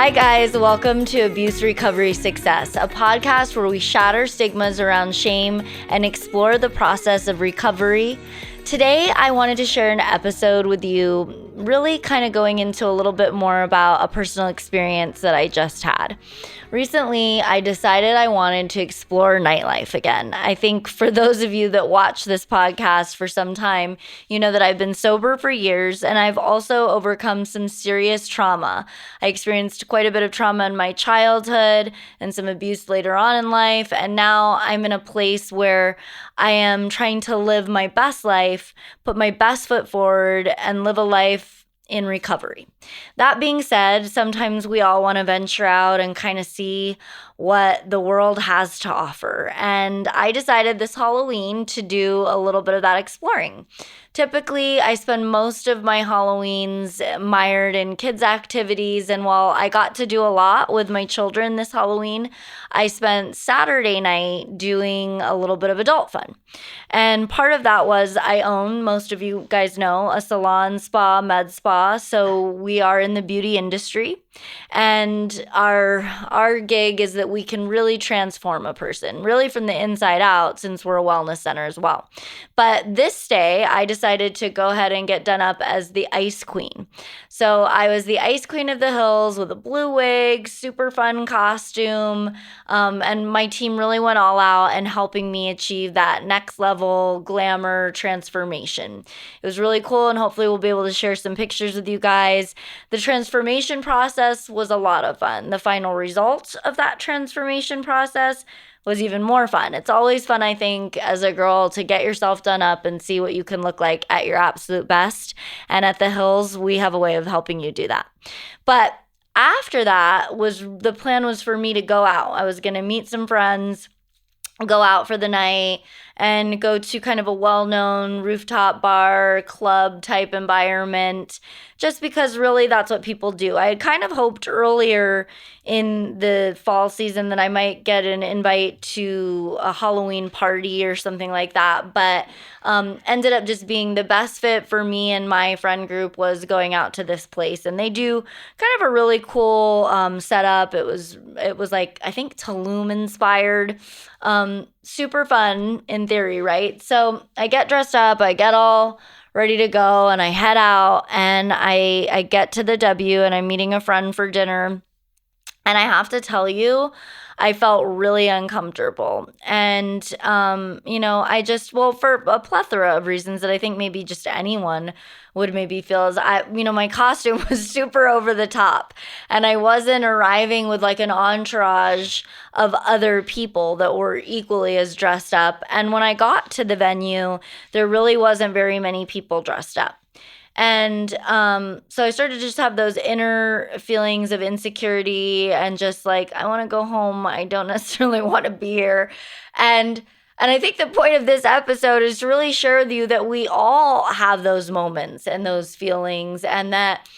Hi guys, welcome to Abuse Recovery Success, a podcast where we shatter stigmas around shame and explore the process of recovery. Today, I wanted to share an episode with you, really kind of going into a little bit more about a personal experience that I just had. Recently, I decided I wanted to explore nightlife again. I think for those of you that watch this podcast for some time, you know that I've been sober for years and I've also overcome some serious trauma. I experienced quite a bit of trauma in my childhood and some abuse later on in life, and now I'm in a place where I am trying to live my best life, put my best foot forward, and live a life in recovery. That being said, sometimes we all want to venture out and kind of see what the world has to offer. And I decided this Halloween to do a little bit of that exploring. Typically, I spend most of my Halloweens mired in kids' activities, and while I got to do a lot with my children this Halloween, I spent Saturday night doing a little bit of adult fun. And part of that was I own, most of you guys know, a salon, spa, med spa, so we are in the beauty industry. And our gig is that we can really transform a person, really from the inside out, since we're a wellness center as well. But this day, I decided to go ahead and get done up as the Ice Queen. So I was the Ice Queen of the Hills with a blue wig, super fun costume, and my team really went all out in helping me achieve that next level glamour transformation. It was really cool, and hopefully we'll be able to share some pictures with you guys. The transformation process was a lot of fun. The final result of that transformation process was even more fun. It's always fun, I think, as a girl to get yourself done up and see what you can look like at your absolute best. And at the Hills, we have a way of helping you do that. But after that, the plan was for me to go out. I was going to meet some friends, go out for the night, and go to kind of a well-known rooftop bar, club type environment, just because really that's what people do. I had kind of hoped earlier in the fall season that I might get an invite to a Halloween party or something like that, but ended up just being the best fit for me and my friend group was going out to this place. And they do kind of a really cool setup. It was like, I think Tulum inspired. Super fun in theory, right? So I get dressed up, I get all ready to go, and I head out, and I get to the W, and I'm meeting a friend for dinner. And I have to tell you, I felt really uncomfortable. And, for a plethora of reasons that I think maybe just anyone would maybe feel is my costume was super over the top. And I wasn't arriving with like an entourage of other people that were equally as dressed up. And when I got to the venue, there really wasn't very many people dressed up. And so I started to just have those inner feelings of insecurity and just like, I want to go home. I don't necessarily want to be here. And I think the point of this episode is to really share with you that we all have those moments and those feelings, and that,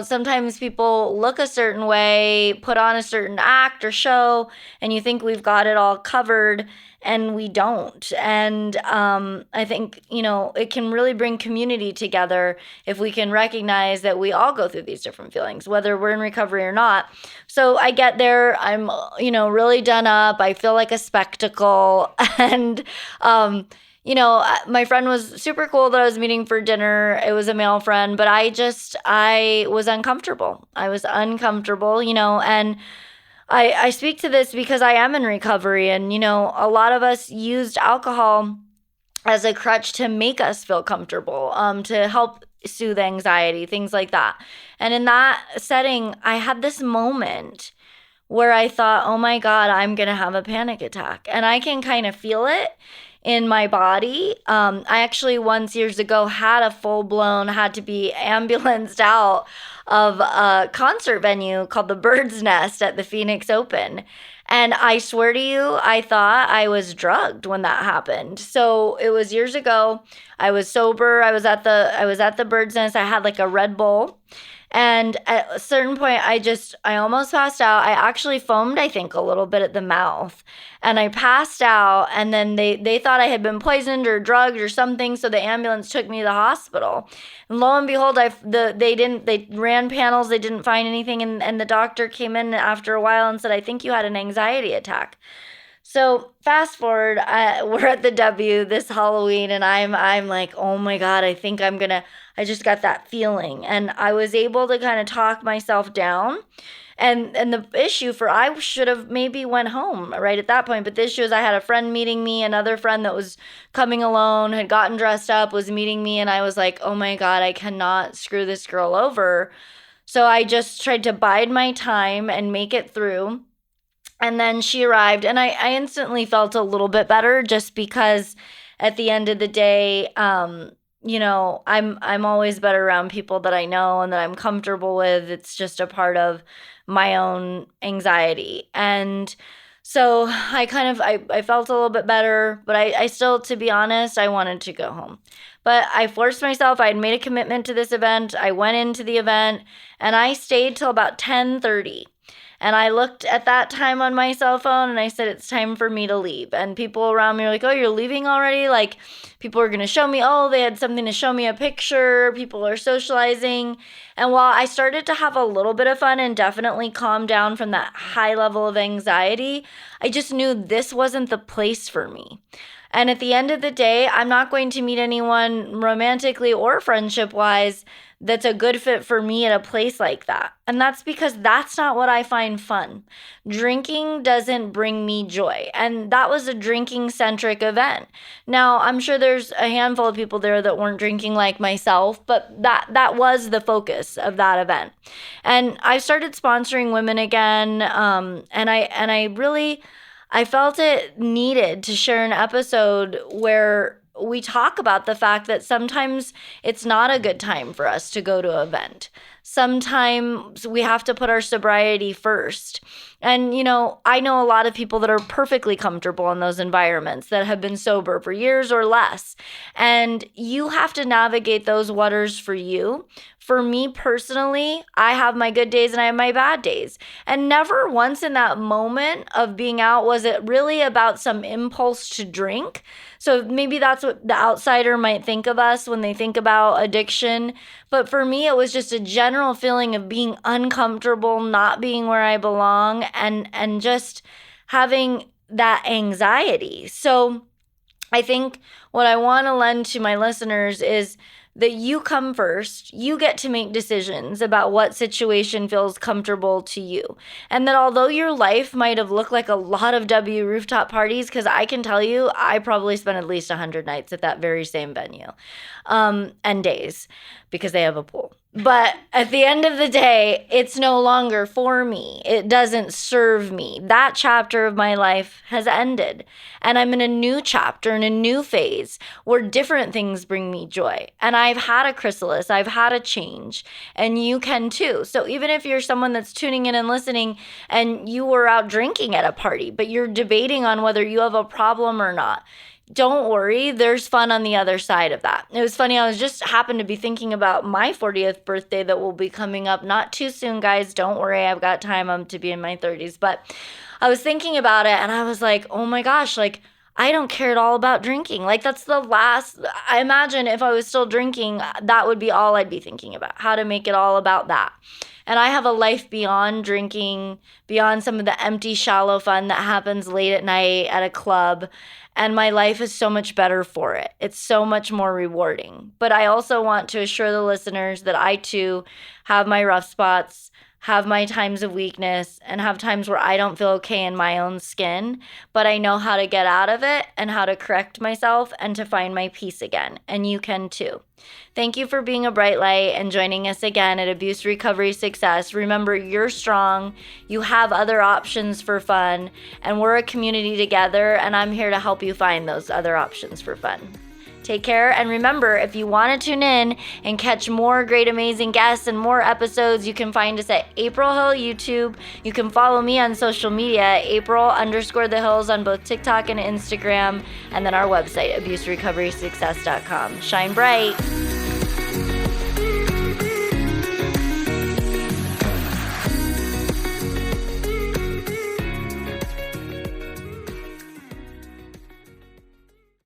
sometimes people look a certain way, put on a certain act or show, and you think we've got it all covered, and we don't. And I think, it can really bring community together if we can recognize that we all go through these different feelings, whether we're in recovery or not. So I get there, I'm, really done up. I feel like a spectacle. And, my friend was super cool that I was meeting for dinner. It was a male friend, but I was uncomfortable. I was uncomfortable, and I speak to this because I am in recovery, and, a lot of us used alcohol as a crutch to make us feel comfortable, to help soothe anxiety, things like that. And in that setting, I had this moment where I thought, oh my God, I'm going to have a panic attack. And I can kind of feel it in my body. I actually once years ago had to be ambulanced out of a concert venue called the Bird's Nest at the Phoenix Open. And I swear to you, I thought I was drugged when that happened. So it was years ago. I was sober. I was at the Bird's Nest. I had like a Red Bull. And at a certain point, I almost passed out. I actually foamed, I think, a little bit at the mouth. And I passed out, and then they thought I had been poisoned or drugged or something, so the ambulance took me to the hospital. And lo and behold, they ran panels, they didn't find anything, and the doctor came in after a while and said, I think you had an anxiety attack. So fast forward, we're at the W this Halloween, and I'm like, oh my God, I just got that feeling. And I was able to kind of talk myself down. And the issue I should have maybe went home right at that point. But the issue is I had a friend meeting me, another friend that was coming alone, had gotten dressed up, was meeting me. And I was like, oh my God, I cannot screw this girl over. So I just tried to bide my time and make it through. And then she arrived, and I instantly felt a little bit better, just because at the end of the day, I'm always better around people that I know and that I'm comfortable with. It's just a part of my own anxiety. And so I felt a little bit better, but I still, to be honest, I wanted to go home. But I forced myself. I had made a commitment to this event. I went into the event, and I stayed till about 10:30. And I looked at that time on my cell phone, and I said, it's time for me to leave. And people around me were like, oh, you're leaving already? Like, people were going to show me, they had something to show me, a picture. People are socializing. And while I started to have a little bit of fun and definitely calm down from that high level of anxiety, I just knew this wasn't the place for me. And at the end of the day, I'm not going to meet anyone romantically or friendship-wise that's a good fit for me at a place like that. And that's because that's not what I find fun. Drinking doesn't bring me joy. And that was a drinking-centric event. Now, I'm sure there's a handful of people there that weren't drinking like myself, but that was the focus of that event. And I started sponsoring women again, and I felt it needed to share an episode where we talk about the fact that sometimes it's not a good time for us to go to an event. Sometimes we have to put our sobriety first. And, I know a lot of people that are perfectly comfortable in those environments that have been sober for years or less. And you have to navigate those waters for you. For me personally, I have my good days and I have my bad days. And never once in that moment of being out was it really about some impulse to drink. So maybe that's what the outsider might think of us when they think about addiction. But for me, it was just a general feeling of being uncomfortable, not being where I belong, and just having that anxiety. So I think what I want to lend to my listeners is that you come first. You get to make decisions about what situation feels comfortable to you. And that although your life might have looked like a lot of W rooftop parties, because I can tell you, I probably spent at least 100 nights at that very same venue, and days, because they have a pool. But at the end of the day, it's no longer for me. It doesn't serve me. That chapter of my life has ended. And I'm in a new chapter, in a new phase where different things bring me joy. And I've had a chrysalis. I've had a change. And you can too. So even if you're someone that's tuning in and listening and you were out drinking at a party, but you're debating on whether you have a problem or not, don't worry, there's fun on the other side of that. It was funny, I was just happened to be thinking about my 40th birthday that will be coming up not too soon, guys. Don't worry, I've got time. I'm to be in my 30s. But I was thinking about it, and I was like, oh my gosh, like, I don't care at all about drinking. Like, that's the last, I imagine if I was still drinking, that would be all I'd be thinking about, how to make it all about that. And I have a life beyond drinking, beyond some of the empty, shallow fun that happens late at night at a club. And my life is so much better for it. It's so much more rewarding. But I also want to assure the listeners that I too have my rough spots, have my times of weakness, and have times where I don't feel okay in my own skin, but I know how to get out of it and how to correct myself and to find my peace again. And you can too. Thank you for being a bright light and joining us again at Abuse Recovery Success. Remember, you're strong. You have other options for fun, and we're a community together, and I'm here to help you find those other options for fun. Take care, and remember, if you want to tune in and catch more great, amazing guests and more episodes, you can find us at April Hill YouTube. You can follow me on social media, April_the Hills on both TikTok and Instagram, and then our website, abuserecoverysuccess.com. Shine bright.